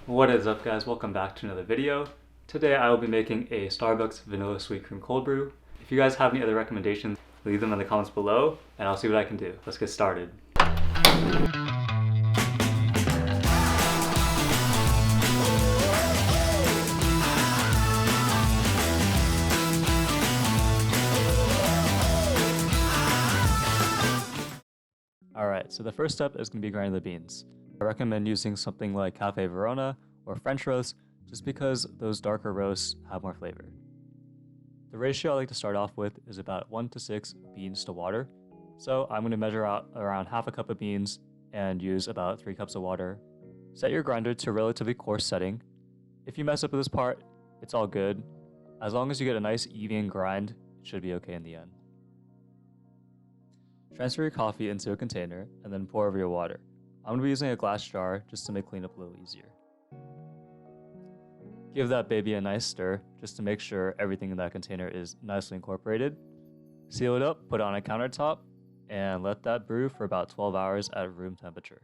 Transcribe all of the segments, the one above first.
What is up, guys? Welcome back to another video. Today I will be making a Starbucks vanilla sweet cream cold brew. If you guys have any other recommendations, leave them in the comments below and I'll see what I can do. Let's get started. Alright, so the first step is going to be grinding the beans. I recommend using something like Cafe Verona or French roast just because those darker roasts have more flavor. The ratio I like to start off with is about 1 to 6 beans to water. So I'm going to measure out around half a cup of beans and use about 3 cups of water. Set your grinder to a relatively coarse setting. If you mess up with this part, it's all good. As long as you get a nice even grind, it should be okay in the end. Transfer your coffee into a container and then pour over your water. I'm going to be using a glass jar just to make cleanup a little easier. Give that baby a nice stir just to make sure everything in that container is nicely incorporated. Seal it up, put it on a countertop, and let that brew for about 12 hours at room temperature.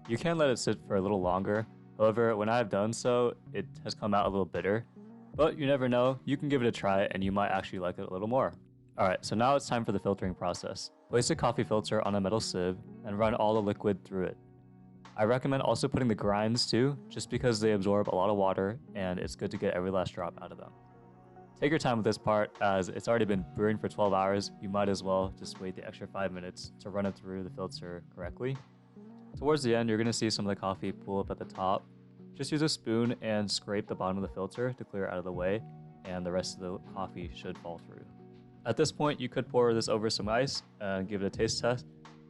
You can let it sit for a little longer. However, when I've done so, it has come out a little bitter. But you never know, you can give it a try and you might actually like it a little more. Alright, so now it's time for the filtering process. Place a coffee filter on a metal sieve and run all the liquid through it. I recommend also putting the grinds too, just because they absorb a lot of water and it's good to get every last drop out of them. Take your time with this part, as it's already been brewing for 12 hours, you might as well just wait the extra 5 minutes to run it through the filter correctly. Towards the end, you're going to see some of the coffee pool up at the top. Just use a spoon and scrape the bottom of the filter to clear it out of the way, and the rest of the coffee should fall through. At this point, you could pour this over some ice and give it a taste test,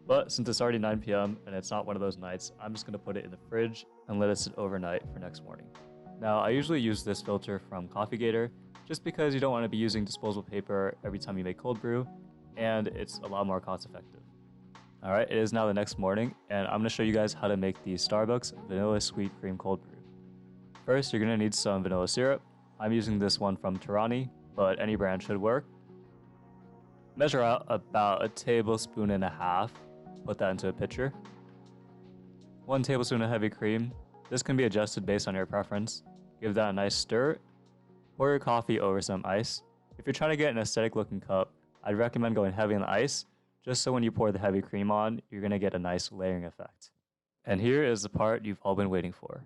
but since it's already 9 p.m. and it's not one of those nights, I'm just going to put it in the fridge and let it sit overnight for next morning. Now, I usually use this filter from Coffee Gator just because you don't want to be using disposable paper every time you make cold brew, and it's a lot more cost effective. Alright, it is now the next morning, and I'm going to show you guys how to make the Starbucks vanilla sweet cream cold brew. First, you're going to need some vanilla syrup. I'm using this one from Tirani, but any brand should work. Measure out about 1.5 tablespoons. Put that into a pitcher. 1 tablespoon of heavy cream. This can be adjusted based on your preference. Give that a nice stir. Pour your coffee over some ice. If you're trying to get an aesthetic looking cup, I'd recommend going heavy on the ice, just so when you pour the heavy cream on, you're going to get a nice layering effect. And here is the part you've all been waiting for.